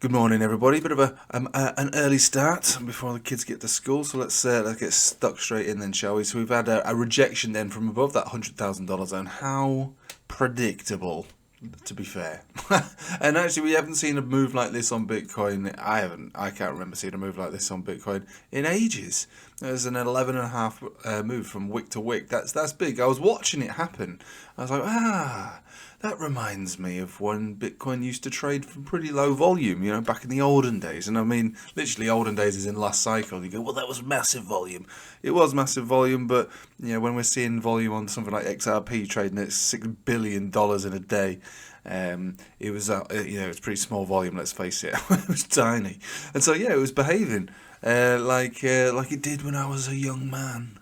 Good morning, everybody. Bit of an early start before the kids get to school, so let's get stuck straight in then, shall we? So we've had a rejection then from above that $100,000 zone. How predictable, to be fair. And actually, we haven't seen a move like this on Bitcoin. I can't remember seeing a move like this on Bitcoin in ages. There's an 11.5 move from wick to wick. That's big. I was watching it happen. I was like, that reminds me of when Bitcoin used to trade from pretty low volume, back in the olden days. And I mean, literally olden days is in last cycle. You go, well, that was massive volume. It was massive volume, but when we're seeing volume on something like XRP trading at $6 billion in a day, it was it's pretty small volume. Let's face it, it was tiny, and so it was behaving like it did when I was a young man.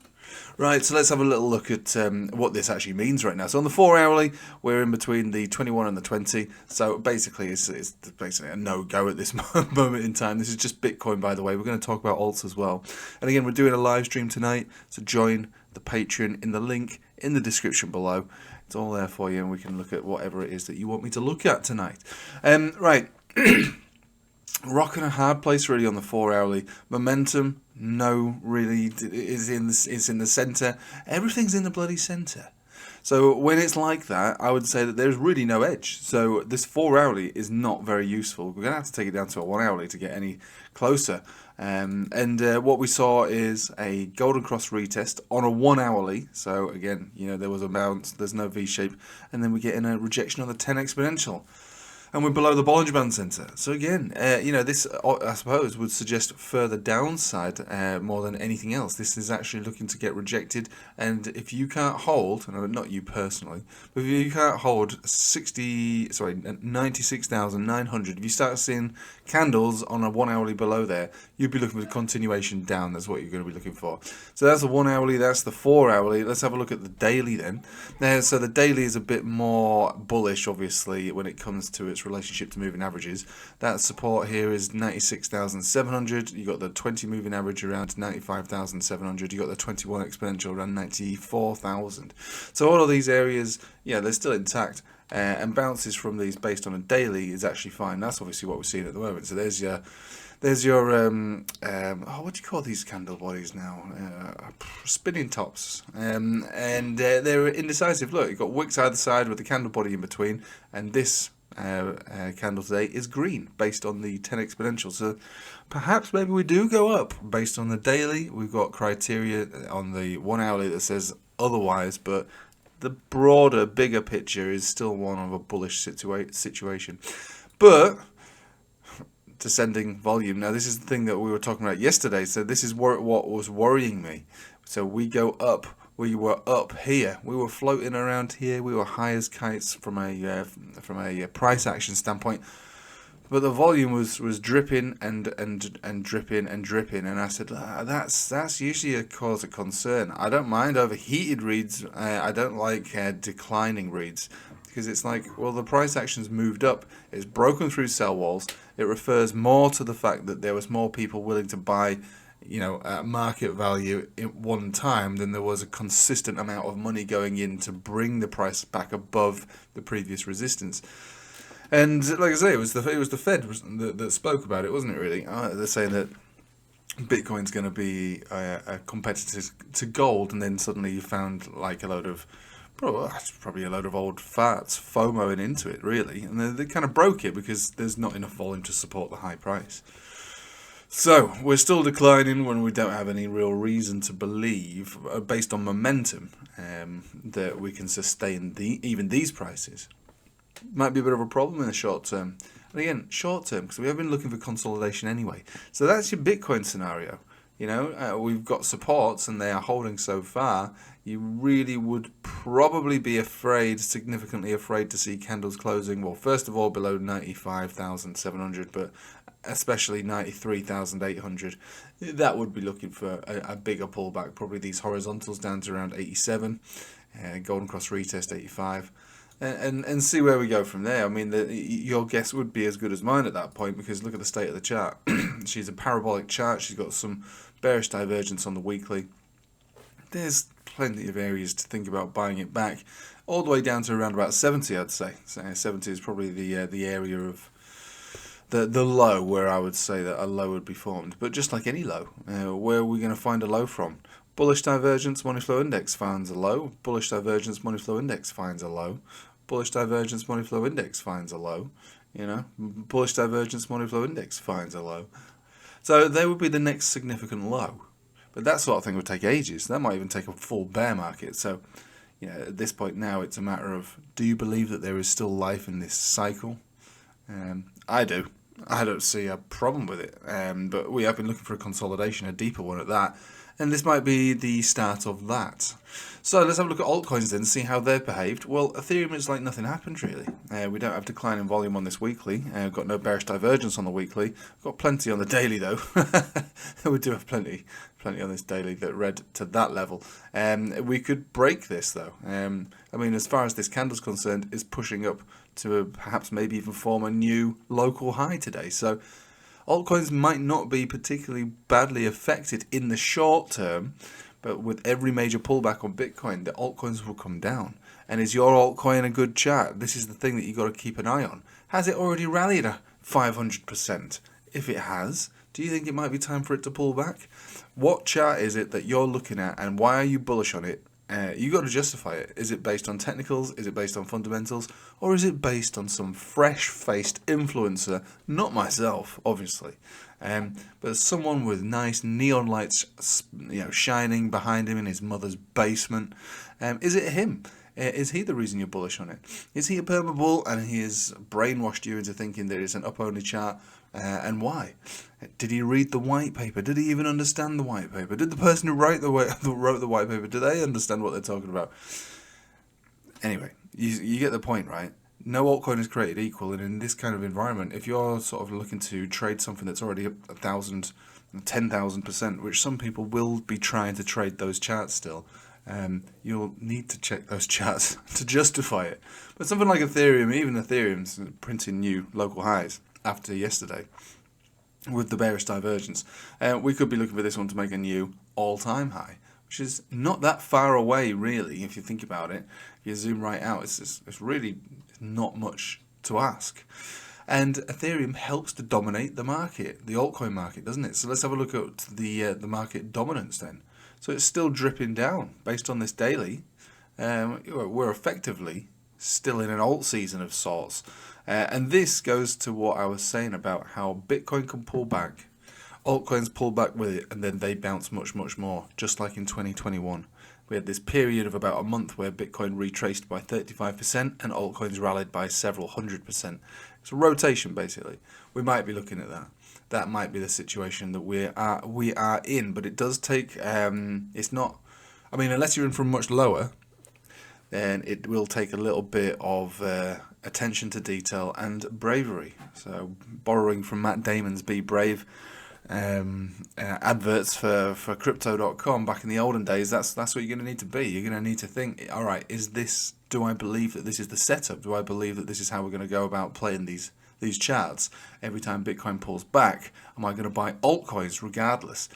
Right, so let's have a little look at what this actually means right now. So on the 4 hourly, we're in between the 21 and the 20. So basically, it's basically a no-go at this moment in time. This is just Bitcoin, by the way. We're going to talk about alts as well. And again, we're doing a live stream tonight. So join the Patreon in the link in the description below. It's all there for you, and we can look at whatever it is that you want me to look at tonight. Right. Rock in a hard place really on the 4 hourly. Momentum, no, really, is in the centre. Everything's in the bloody centre. So when it's like that, I would say that there's really no edge. So this 4 hourly is not very useful. We're going to have to take it down to a 1 hourly to get any closer. What we saw is a golden cross retest on a 1 hourly. So again, there was a bounce, there's no V shape, and then we get in a rejection on the 10 exponential. And we're below the Bollinger Band Centre. So again, this, I suppose, would suggest further downside more than anything else. This is actually looking to get rejected. And if you can't hold, and not you personally, but if you can't hold 96,900, if you start seeing candles on a 1 hourly below there, you'd be looking for continuation down. That's what you're going to be looking for. So that's the 1 hourly, that's the 4 hourly. Let's have a look at the daily then. So the daily is a bit more bullish, obviously, when it comes to its relationship to moving averages. That support here is 96,700. You got the 20 moving average around 95,700. You got the 21 exponential around 94,000. So all of these areas, they're still intact. And bounces from these based on a daily is actually fine. That's obviously what we're seeing at the moment. So there's your what do you call these candle bodies now? Spinning tops. They're indecisive. Look, you've got wicks either side with the candle body in between, and this candle today is green based on the 10 exponential. So perhaps maybe we do go up based on the daily. We've got criteria on the 1 hourly that says otherwise, but the broader, bigger picture is still one of a bullish situation. But descending volume. Now, this is the thing that we were talking about yesterday. So this is what was worrying me. So we go up. We were up here. We were floating around here. We were high as kites from a price action standpoint. But the volume was dripping and dripping and dripping, and I said that's usually a cause of concern. I don't mind overheated reads. I don't like declining reads, because it's like, well, the price action's moved up. It's broken through sell walls. It refers more to the fact that there was more people willing to buy, at market value at one time than there was a consistent amount of money going in to bring the price back above the previous resistance. And like I say, it was the Fed that spoke about it, wasn't it? Really, they're saying that Bitcoin's going to be a competitor to gold, and then suddenly you found like probably a load of old farts FOMOing into it, really, and they kind of broke it because there's not enough volume to support the high price. So we're still declining when we don't have any real reason to believe, based on momentum, that we can sustain even these prices. Might be a bit of a problem in the short term. And again, short term, because we have been looking for consolidation anyway. So that's your Bitcoin scenario. We've got supports and they are holding so far. You really would probably be significantly afraid to see candles closing, well, first of all, below 95,700, but especially 93,800. That would be looking for a bigger pullback. Probably these horizontals down to around 87, golden cross retest 85. And see where we go from there. I mean, your guess would be as good as mine at that point, because look at the state of the chart. She's a parabolic chart. She's got some bearish divergence on the weekly. There's plenty of areas to think about buying it back, all the way down to around about 70, I'd say. So 70 is probably the area of the low where I would say that a low would be formed. But just like any low, where are we going to find a low from? Bullish divergence, money flow index finds a low. Bullish divergence, money flow index finds a low. Bullish divergence, money flow index finds a low. You know, bullish divergence, money flow index finds a low. So they would be the next significant low. But that sort of thing would take ages. That might even take a full bear market. So, you know, at this point now, it's a matter of, do you believe that there is still life in this cycle? I do. I don't see a problem with it. But we have been looking for a consolidation, a deeper one at that. And this might be the start of that. So let's have a look at altcoins then, see how they've behaved. Well, Ethereum is like nothing happened really. We don't have decline in volume on this weekly. We've got no bearish divergence on the weekly. We've got plenty on the daily though. We do have plenty on this daily that read to that level. We could break this though. I mean, as far as this candle's concerned, is pushing up to perhaps maybe even form a new local high today. So altcoins might not be particularly badly affected in the short term, but with every major pullback on Bitcoin, the altcoins will come down. And is your altcoin a good chart? This is the thing that you've got to keep an eye on. Has it already rallied 500%? If it has, do you think it might be time for it to pull back? What chart is it that you're looking at, and why are you bullish on it? You got to justify it. Is it based on technicals? Is it based on fundamentals? Or is it based on some fresh-faced influencer? Not myself, obviously, but someone with nice neon lights, shining behind him in his mother's basement. Is it him? Is he the reason you're bullish on it? Is he a perma bull and he has brainwashed you into thinking that it's an up-only chart? And why? Did he read the white paper? Did he even understand the white paper? Did the person who wrote the white paper, do they understand what they're talking about? Anyway, you get the point, right? No altcoin is created equal, and in this kind of environment, if you're sort of looking to trade something that's already up 1,000, 10,000%, which some people will be trying to trade those charts still, you'll need to check those charts to justify it. But something like Ethereum, even Ethereum's printing new local highs after yesterday with the bearish divergence. We could be looking for this one to make a new all-time high, which is not that far away really if you think about it. If you zoom right out, it's really not much to ask. And Ethereum helps to dominate the market, the altcoin market, doesn't it? So let's have a look at the market dominance then. So it's still dripping down based on this daily. We're effectively still in an alt season of sorts. And this goes to what I was saying about how Bitcoin can pull back, altcoins pull back with it, and then they bounce much, much more, just like in 2021. We had this period of about a month where Bitcoin retraced by 35% and altcoins rallied by several 100%. It's a rotation, basically. We might be looking at that. That might be the situation that we are in, but it does take, it's not, I mean, unless you're in from much lower, then it will take a little bit of attention to detail and bravery. So borrowing from Matt Damon's Be Brave adverts for crypto.com back in the olden days, that's what you're going to need to be. You're going to need to think, all right, do I believe that this is the setup? Do I believe that this is how we're going to go about playing these charts? Every time Bitcoin pulls back, am I going to buy altcoins regardless?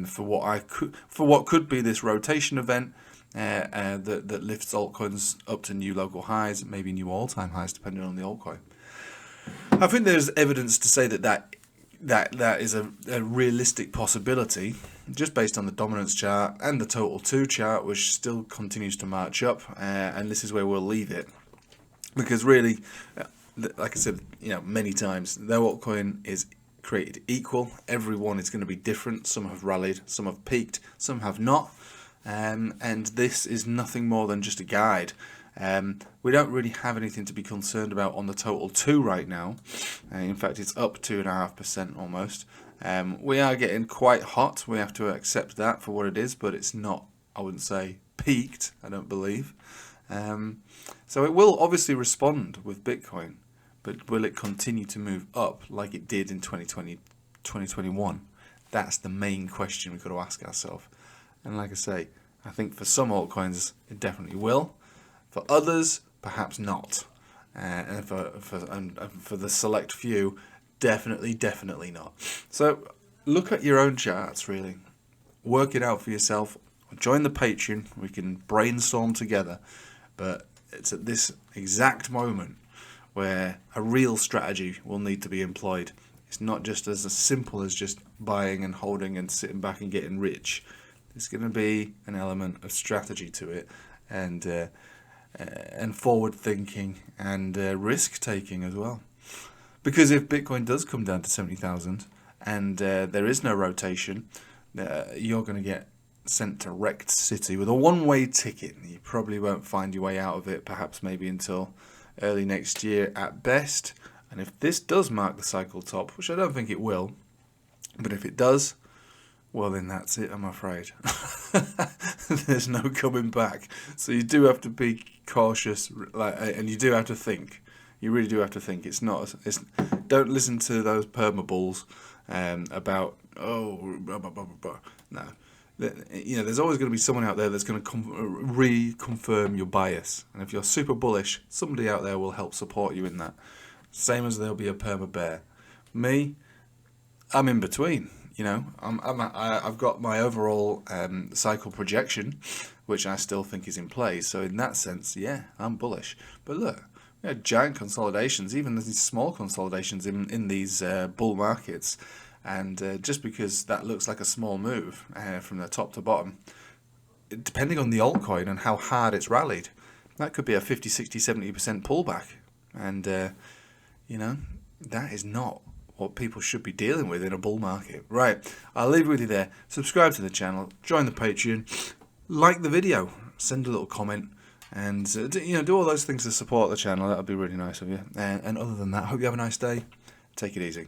For what could be this rotation event that lifts altcoins up to new local highs, maybe new all-time highs, depending on the altcoin. I think there's evidence to say that is a realistic possibility, just based on the dominance chart and the total 2 chart, which still continues to march up. And this is where we'll leave it, because really, like I said, many times, no altcoin is created equal. Everyone is going to be different. Some have rallied, some have peaked, some have not. And this is nothing more than just a guide. We don't really have anything to be concerned about on the total 2 right now. In fact, it's up 2.5% almost. We are getting quite hot. We have to accept that for what it is, but it's not, I wouldn't say, peaked, I don't believe. So it will obviously respond with Bitcoin, but will it continue to move up like it did in 2020, 2021? That's the main question we've got to ask ourselves. And like I say, I think for some altcoins it definitely will. For others, perhaps not. And for the select few, definitely not. So look at your own charts, really. Work it out for yourself. Join the Patreon. We can brainstorm together. But it's at this exact moment where a real strategy will need to be employed. It's not just as simple as just buying and holding and sitting back and getting rich. There's going to be an element of strategy to it, and forward thinking and risk taking as well. Because if Bitcoin does come down to 70,000 and there is no rotation, you're going to get sent to wrecked city with a one-way ticket. You probably won't find your way out of it, perhaps maybe until early next year at best. And if this does mark the cycle top, which I don't think it will, but if it does, well then that's it, I'm afraid. There's no coming back. So you do have to be cautious, and you do have to think. You really do have to think. Don't listen to those perma bulls about blah, blah, blah, blah. No. There's always going to be someone out there that's going to reconfirm your bias. And if you're super bullish, somebody out there will help support you in that. Same as there'll be a perma bear. Me, I'm in between. I've got my overall cycle projection, which I still think is in place. So in that sense, yeah, I'm bullish. But look, giant consolidations, even these small consolidations in these bull markets. And just because that looks like a small move from the top to bottom, depending on the altcoin and how hard it's rallied, that could be a 50, 60, 70% pullback. And, that is not what people should be dealing with in a bull market. Right, I'll leave it with you there. Subscribe to the channel, join the Patreon, like the video, send a little comment, and do all those things to support the channel. That would be really nice of you. And other than that, hope you have a nice day. Take it easy.